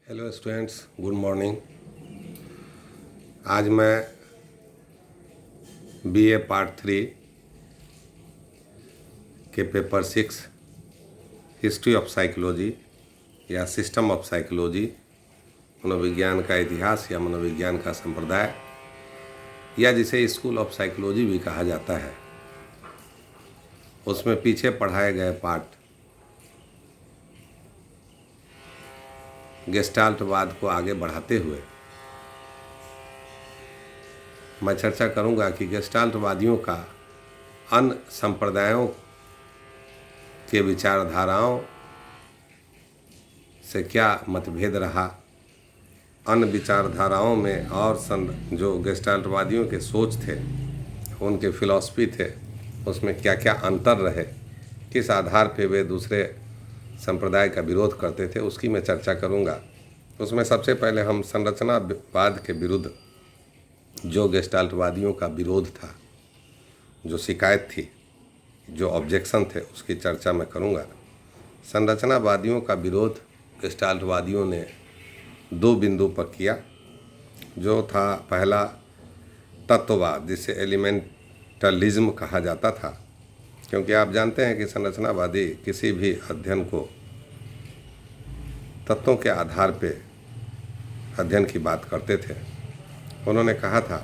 Hello students, good morning. आज मैं BA part 3 के पेपर 6 हिस्ट्री ऑफ साइकोलॉजी या सिस्टम ऑफ साइकोलॉजी, मनोविज्ञान का इतिहास या मनोविज्ञान का संप्रदाय या जिसे स्कूल ऑफ साइकोलॉजी भी कहा जाता है, उसमें पीछे पढ़ाए गए पाठ गेस्टाल्टवाद को आगे बढ़ाते हुए मैं चर्चा करूंगा कि गेस्टाल्टवादियों का अन्य संप्रदायों के विचारधाराओं से क्या मतभेद रहा, अन्य विचारधाराओं में और जो गेस्टाल्टवादियों के सोच थे, उनके फिलॉसफी थे, उसमें क्या क्या अंतर रहे, किस आधार पे वे दूसरे संप्रदाय का विरोध करते थे, उसकी मैं चर्चा करूंगा। उसमें सबसे पहले हम संरचनावाद के विरुद्ध जो गेस्टाल्टवादियों का विरोध था, जो शिकायत थी, जो ऑब्जेक्शन थे, उसकी चर्चा मैं करूंगा। संरचनावादियों का विरोध गेस्टाल्टवादियों ने दो बिंदु पर किया, जो था पहला तत्ववाद, जिसे एलिमेंटलिज्म कहा जाता था, क्योंकि आप जानते हैं कि संरचनावादी किसी भी अध्ययन को तत्वों के आधार पे अध्ययन की बात करते थे। उन्होंने कहा था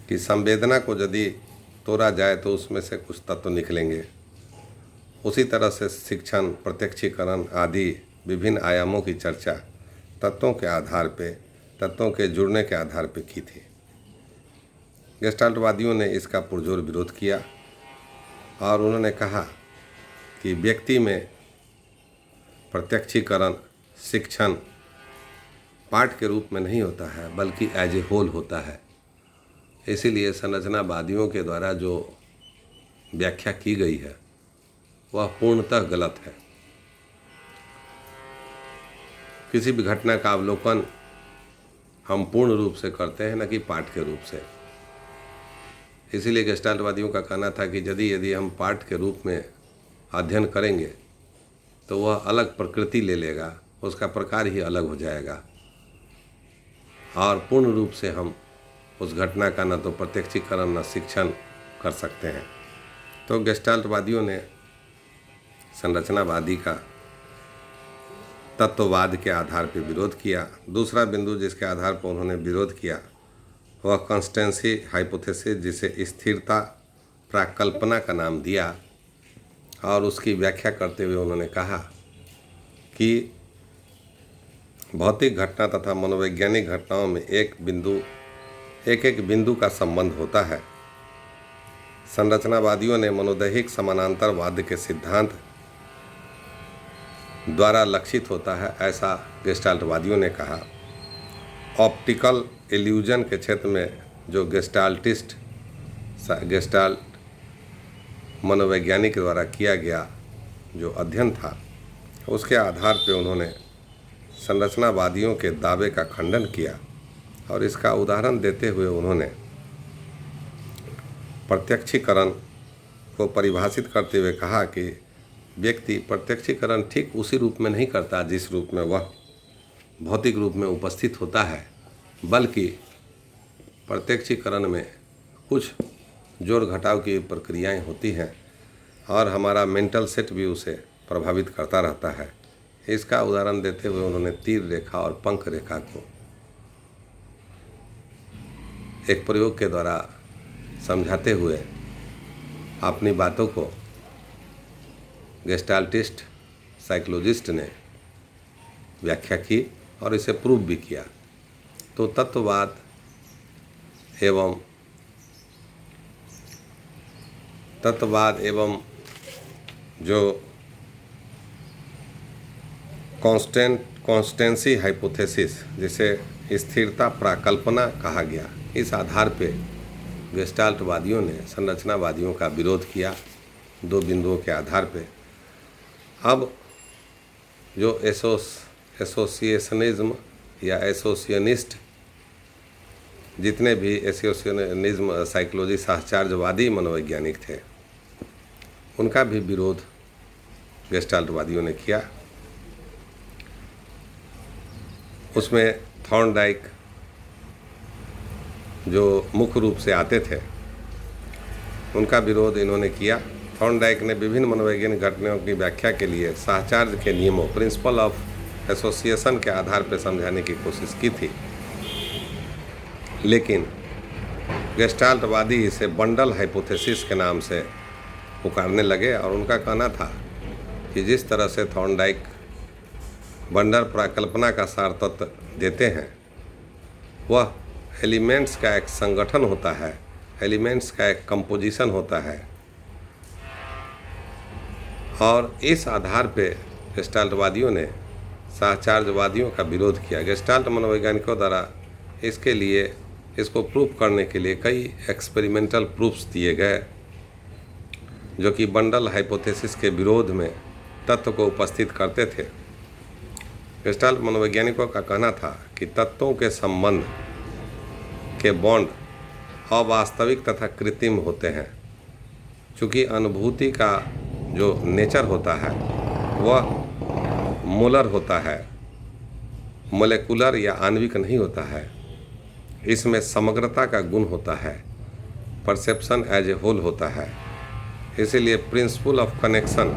कि संवेदना को यदि तोड़ा जाए तो उसमें से कुछ तत्व निकलेंगे। उसी तरह से शिक्षण, प्रत्यक्षीकरण आदि विभिन्न आयामों की चर्चा तत्वों के आधार पे, तत्वों के जुड़ने के आधार पे की थी। गेस्टाल्टवादियों ने इसका पुरजोर विरोध किया और उन्होंने कहा कि व्यक्ति में प्रत्यक्षीकरण, शिक्षण पाठ के रूप में नहीं होता है, बल्कि एज ए होल होता है। इसीलिए संरचनावादियों के द्वारा जो व्याख्या की गई है वह पूर्णतः गलत है। किसी भी घटना का अवलोकन हम पूर्ण रूप से करते हैं, न कि पाठ के रूप से। इसीलिए गेस्टाल्टवादियों का कहना था कि यदि हम पाठ के रूप में अध्ययन करेंगे तो वह अलग प्रकृति ले लेगा, उसका प्रकार ही अलग हो जाएगा और पूर्ण रूप से हम उस घटना का न तो प्रत्यक्षीकरण न शिक्षण कर सकते हैं। तो गेस्टाल्टवादियों ने संरचनावादी का तत्ववाद के आधार पर विरोध किया। दूसरा बिंदु जिसके आधार पर उन्होंने विरोध किया वह कॉन्स्टेंसी हाइपोथेसिस, जिसे स्थिरता प्राकल्पना का नाम दिया, और उसकी व्याख्या करते हुए उन्होंने कहा कि भौतिक घटना तथा मनोवैज्ञानिक घटनाओं में एक एक बिंदु का संबंध होता है। संरचनावादियों ने मनोदैहिक समानांतरवाद के सिद्धांत द्वारा लक्षित होता है, ऐसा गेस्टाल्टवादियों ने कहा। ऑप्टिकल इल्यूजन के क्षेत्र में जो गेस्टाल्ट मनोवैज्ञानिक द्वारा किया गया जो अध्ययन था, उसके आधार पर उन्होंने संरचनावादियों के दावे का खंडन किया और इसका उदाहरण देते हुए उन्होंने प्रत्यक्षीकरण को परिभाषित करते हुए कहा कि व्यक्ति प्रत्यक्षीकरण ठीक उसी रूप में नहीं करता जिस रूप में वह भौतिक रूप में उपस्थित होता है, बल्कि प्रत्यक्षीकरण में कुछ जोड़ घटाव की प्रक्रियाएं होती हैं और हमारा मेंटल सेट भी उसे प्रभावित करता रहता है। इसका उदाहरण देते हुए उन्होंने तीर रेखा और पंख रेखा को एक प्रयोग के द्वारा समझाते हुए अपनी बातों को गेस्टाल्टिस्ट साइकोलॉजिस्ट ने व्याख्या की और इसे प्रूव भी किया। तो तत्ववाद एवं जो कॉन्स्टेंसी हाइपोथेसिस, जिसे स्थिरता प्राकल्पना कहा गया, इस आधार पे गेस्टाल्टवादियों ने संरचनावादियों का विरोध किया दो बिंदुओं के आधार पे। अब जो एसोसिएशनिज्म या एसोसियनिस्ट, जितने भी एसोसियनिज्म साइकोलॉजी साहचर्यवादी मनोवैज्ञानिक थे, उनका भी विरोध गेस्टाल्टवादियों ने किया। उसमें थॉर्नडाइक जो मुख्य रूप से आते थे, उनका विरोध इन्होंने किया। थॉर्नडाइक ने विभिन्न मनोवैज्ञानिक घटनाओं की व्याख्या के लिए साहचर्य के नियमों, प्रिंसिपल ऑफ एसोसिएशन के आधार पर समझाने की कोशिश की थी, लेकिन गेस्टाल्टवादी इसे बंडल हाइपोथेसिस के नाम से पुकारने लगे और उनका कहना था कि जिस तरह से थॉर्नडाइक बंडल परिकल्पना का सार तत्व देते हैं, वह एलिमेंट्स का एक संगठन होता है, एलिमेंट्स का एक कंपोजिशन होता है, और इस आधार पे गेस्टाल्टवादियों ने साहचर्यवादियों का विरोध किया। गेस्टाल्ट मनोवैज्ञानिकों द्वारा इसके लिए, इसको प्रूफ करने के लिए कई एक्सपेरिमेंटल प्रूफ्स दिए गए, जो कि बंडल हाइपोथेसिस के विरोध में तत्व को उपस्थित करते थे। गेस्टाल्ट मनोवैज्ञानिकों का कहना था कि तत्वों के संबंध के बॉन्ड अवास्तविक तथा कृत्रिम होते हैं, चूँकि अनुभूति का जो नेचर होता है वह मोलर होता है, मोलेकुलर या आणविक नहीं होता है। इसमें समग्रता का गुण होता है, परसेप्शन एज ए होल होता है। इसीलिए प्रिंसिपल ऑफ कनेक्शन,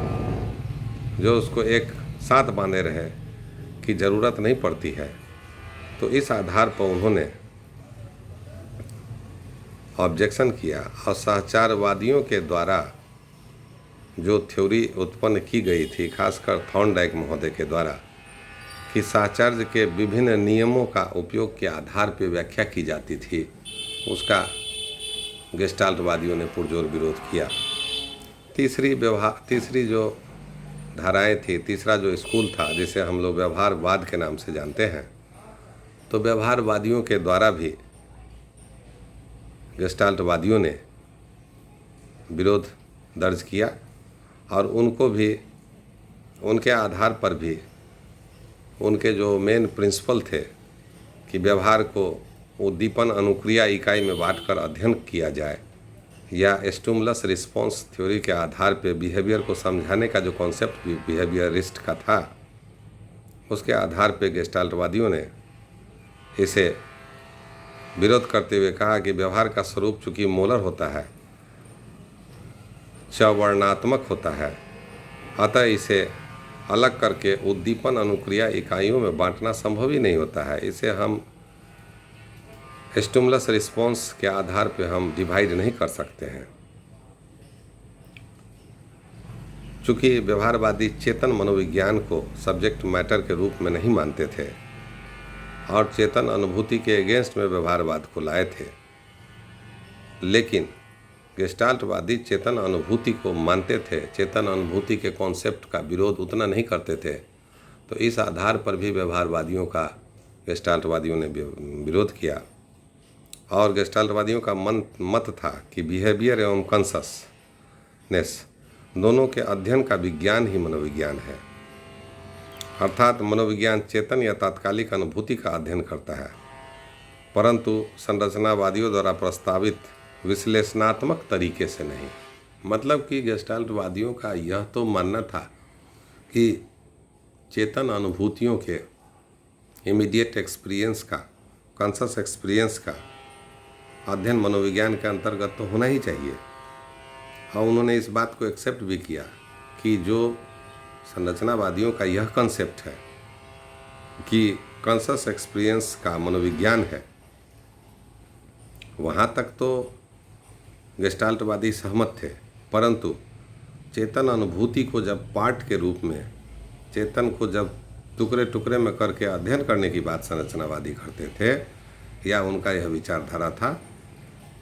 जो उसको एक साथ बांधे रहे, की ज़रूरत नहीं पड़ती है। तो इस आधार पर उन्होंने ऑब्जेक्शन किया और साहचर्यवादियों के द्वारा जो थ्योरी उत्पन्न की गई थी, खासकर थॉर्नडाइक महोदय के द्वारा, कि साहचर्य के विभिन्न नियमों का उपयोग के आधार पर व्याख्या की जाती थी, उसका गेस्टाल्टवादियों ने पुरजोर विरोध किया। तीसरी जो धाराएं थी, तीसरा जो स्कूल था, जिसे हम लोग व्यवहारवाद के नाम से जानते हैं, तो व्यवहारवादियों के द्वारा भी गेस्टाल्टवादियों ने विरोध दर्ज किया और उनको भी, उनके आधार पर भी, उनके जो मेन प्रिंसिपल थे कि व्यवहार को उद्दीपन अनुक्रिया इकाई में बांटकर अध्ययन किया जाए, या स्टिमुलस रिस्पॉन्स थ्योरी के आधार पर बिहेवियर को समझाने का जो कॉन्सेप्ट बिहेवियरिस्ट का था, उसके आधार पर गेस्टाल्टवादियों ने इसे विरोध करते हुए कहा कि व्यवहार का स्वरूप चूँकि मोलर होता है, चवर्णात्मक होता है, अतः इसे अलग करके उद्दीपन अनुक्रिया इकाइयों में बांटना संभव ही नहीं होता है। इसे हम स्टिमुलस रिस्पॉन्स के आधार पर हम डिवाइड नहीं कर सकते हैं। चूँकि व्यवहारवादी चेतन मनोविज्ञान को सब्जेक्ट मैटर के रूप में नहीं मानते थे और चेतन अनुभूति के अगेंस्ट में व्यवहारवाद को लाए थे, लेकिन गेस्टाल्टवादी चेतन अनुभूति को मानते थे, चेतन अनुभूति के कॉन्सेप्ट का विरोध उतना नहीं करते थे। तो इस आधार पर भी व्यवहारवादियों का गेस्टाल्टवादियों ने विरोध किया और गेस्टाल्टवादियों का मत था कि बिहेवियर एवं कॉन्शसनेस दोनों के अध्ययन का विज्ञान ही मनोविज्ञान है, अर्थात मनोविज्ञान चेतन या तात्कालिक अनुभूति का अध्ययन करता है, परंतु संरचनावादियों द्वारा प्रस्तावित विश्लेषणात्मक तरीके से नहीं। मतलब कि गेस्टाल्टवादियों का यह तो मानना था कि चेतन अनुभूतियों के इमीडिएट एक्सपीरियंस का, कॉन्शस एक्सपीरियंस का अध्ययन मनोविज्ञान के अंतर्गत तो होना ही चाहिए। और उन्होंने इस बात को एक्सेप्ट भी किया कि जो संरचनावादियों का यह कंसेप्ट है कि कॉन्शस एक्सपीरियंस का मनोविज्ञान है, वहाँ तक तो गेस्टाल्टवादी सहमत थे, परंतु चेतन अनुभूति को जब पार्ट के रूप में, चेतन को जब टुकड़े टुकड़े में करके अध्ययन करने की बात संरचनावादी करते थे, या उनका यह विचारधारा था,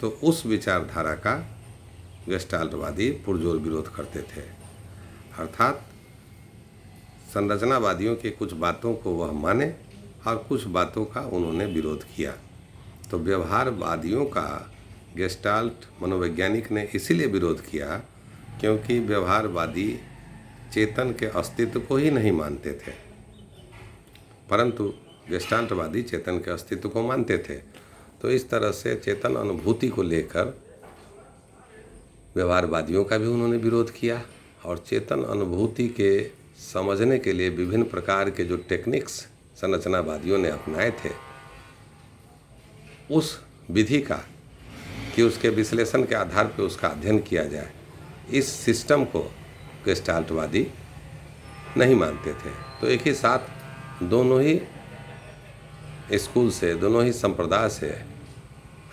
तो उस विचारधारा का गेस्टाल्टवादी पुरजोर विरोध करते थे। अर्थात संरचनावादियों की कुछ बातों को वह माने और कुछ बातों का उन्होंने विरोध किया। तो व्यवहारवादियों का गेस्टाल्ट मनोवैज्ञानिक ने इसीलिए विरोध किया क्योंकि व्यवहारवादी चेतन के अस्तित्व को ही नहीं मानते थे, परंतु गेस्टाल्टवादी चेतन के अस्तित्व को मानते थे। तो इस तरह से चेतन अनुभूति को लेकर व्यवहारवादियों का भी उन्होंने विरोध किया और चेतन अनुभूति के समझने के लिए विभिन्न प्रकार के जो टेक्निक्स संरचनावादियों ने अपनाए थे, उस विधि का कि उसके विश्लेषण के आधार पर उसका अध्ययन किया जाए, इस सिस्टम को गेस्टाल्टवादी नहीं मानते थे। तो एक ही साथ दोनों ही स्कूल से, दोनों ही संप्रदाय से,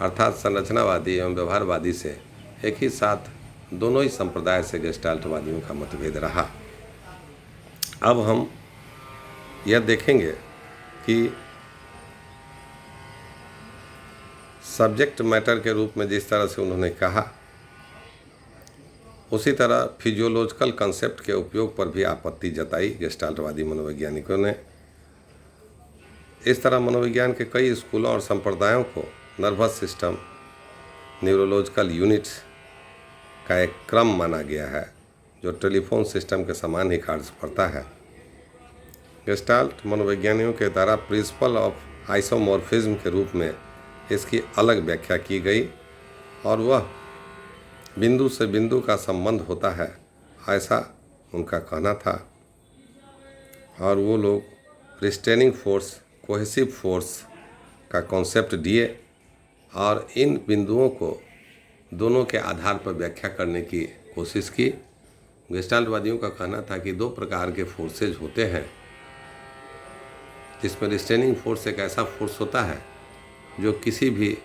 अर्थात संरचनावादी एवं व्यवहारवादी से, एक ही साथ दोनों ही संप्रदाय से गेस्टाल्टवादियों का मतभेद रहा। अब हम यह देखेंगे कि सब्जेक्ट मैटर के रूप में जिस तरह से उन्होंने कहा, उसी तरह फिजियोलॉजिकल कंसेप्ट के उपयोग पर भी आपत्ति जताई गेस्टाल्टवादी मनोवैज्ञानिकों ने। इस तरह मनोविज्ञान के कई स्कूलों और संप्रदायों को नर्वस सिस्टम, न्यूरोलॉजिकल यूनिट्स का एक क्रम माना गया है, जो टेलीफोन सिस्टम के समान ही कार्य करता है। गेस्टाल्ट मनोवैज्ञानिकों के द्वारा प्रिंसिपल ऑफ आइसोमॉर्फिज्म के रूप में इसकी अलग व्याख्या की गई, और वह बिंदु से बिंदु का संबंध होता है, ऐसा उनका कहना था। और वो लोग रिस्ट्रेनिंग फोर्स, कोहेसिव फोर्स का कॉन्सेप्ट दिए और इन बिंदुओं को दोनों के आधार पर व्याख्या करने की कोशिश की। गेस्टाल्टवादियों का कहना था कि दो प्रकार के फोर्सेज होते हैं, जिसमें रिस्ट्रेनिंग फोर्स एक ऐसा फोर्स होता है जो किसी भी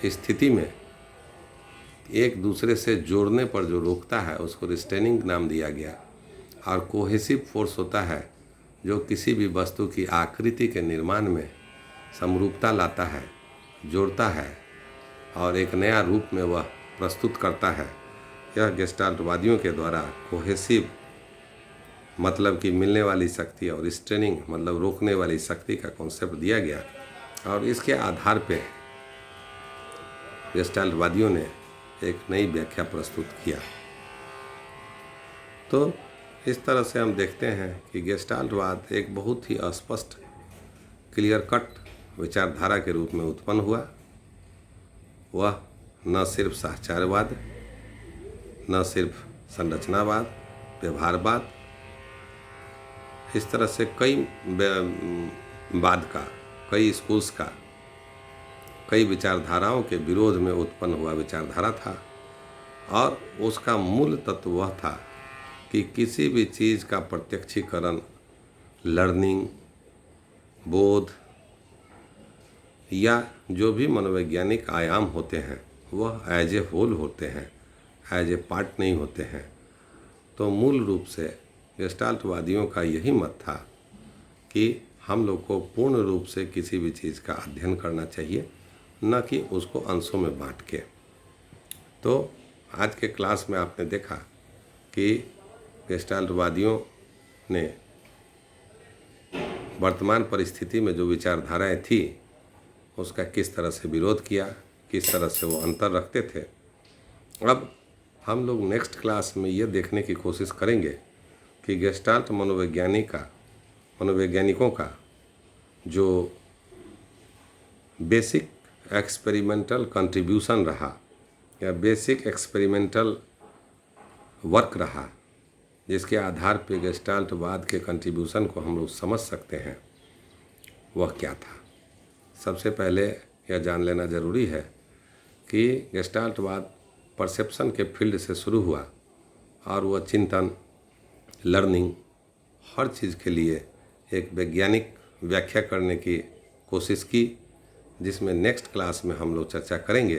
स्थिति में एक दूसरे से जोड़ने पर जो रोकता है, उसको रिस्ट्रेनिंग नाम दिया गया। और कोहेसिव फोर्स होता है जो किसी भी वस्तु की आकृति के निर्माण में समरूपता लाता है, जोड़ता है और एक नया रूप में वह प्रस्तुत करता है। यह गेस्टाल्टवादियों के द्वारा कोहेसिव मतलब कि मिलने वाली शक्ति और रिस्ट्रेनिंग मतलब रोकने वाली शक्ति का कॉन्सेप्ट दिया गया, और इसके आधार पे गेस्टाल्टवादियों ने एक नई व्याख्या प्रस्तुत किया। तो इस तरह से हम देखते हैं कि गेस्टाल्टवाद एक बहुत ही अस्पष्ट, क्लियर कट विचारधारा के रूप में उत्पन्न हुआ। वह न सिर्फ साहचर्यवाद, न सिर्फ संरचनावाद, व्यवहारवाद, इस तरह से कई वाद का, कई स्कूल्स का, कई विचारधाराओं के विरोध में उत्पन्न हुआ विचारधारा था। और उसका मूल तत्व वह था कि किसी भी चीज़ का प्रत्यक्षीकरण, लर्निंग, बोध या जो भी मनोवैज्ञानिक आयाम होते हैं, वह एज ए होल होते हैं, एज ए पार्ट नहीं होते हैं। तो मूल रूप से गेस्टाल्टवादियों का यही मत था कि हम लोग को पूर्ण रूप से किसी भी चीज़ का अध्ययन करना चाहिए, न कि उसको अंशों में बांट के। तो आज के क्लास में आपने देखा कि गेस्टाल्टवादियों ने वर्तमान परिस्थिति में जो विचारधाराएं थी, उसका किस तरह से विरोध किया, किस तरह से वो अंतर रखते थे। अब हम लोग नेक्स्ट क्लास में ये देखने की कोशिश करेंगे कि गेस्टाल्ट मनोवैज्ञानिकों का जो बेसिक एक्सपेरिमेंटल कंट्रीब्यूशन रहा या बेसिक एक्सपेरिमेंटल वर्क रहा, जिसके आधार पर गेस्टाल्टवाद के कंट्रीब्यूशन को हम लोग समझ सकते हैं, वह क्या था। सबसे पहले यह जान लेना ज़रूरी है कि गेस्टाल्टवाद परसेप्शन के फील्ड से शुरू हुआ और वह चिंतन, लर्निंग, हर चीज़ के लिए एक वैज्ञानिक व्याख्या करने की कोशिश की, जिसमें नेक्स्ट क्लास में हम लोग चर्चा करेंगे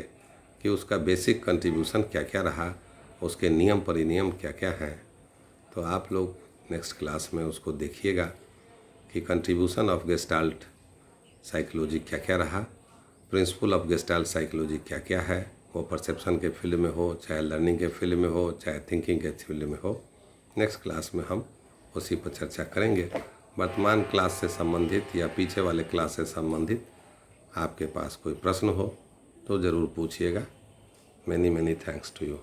कि उसका बेसिक कंट्रीब्यूशन क्या क्या रहा, उसके नियम परिनियम क्या क्या हैं। तो आप लोग नेक्स्ट क्लास में उसको देखिएगा कि कंट्रीब्यूशन ऑफ गेस्टाल्ट साइकोलॉजी क्या क्या रहा, प्रिंसिपल ऑफ गेस्टाल्ट साइकोलॉजी क्या क्या है, वो परसेप्शन के फील्ड में हो, चाहे लर्निंग के फील्ड में हो, चाहे थिंकिंग के फील्ड में हो। नेक्स्ट क्लास में हम उसी पर चर्चा करेंगे। वर्तमान क्लास से संबंधित या पीछे वाले क्लास से संबंधित आपके पास कोई प्रश्न हो तो ज़रूर पूछिएगा। Many thanks to you.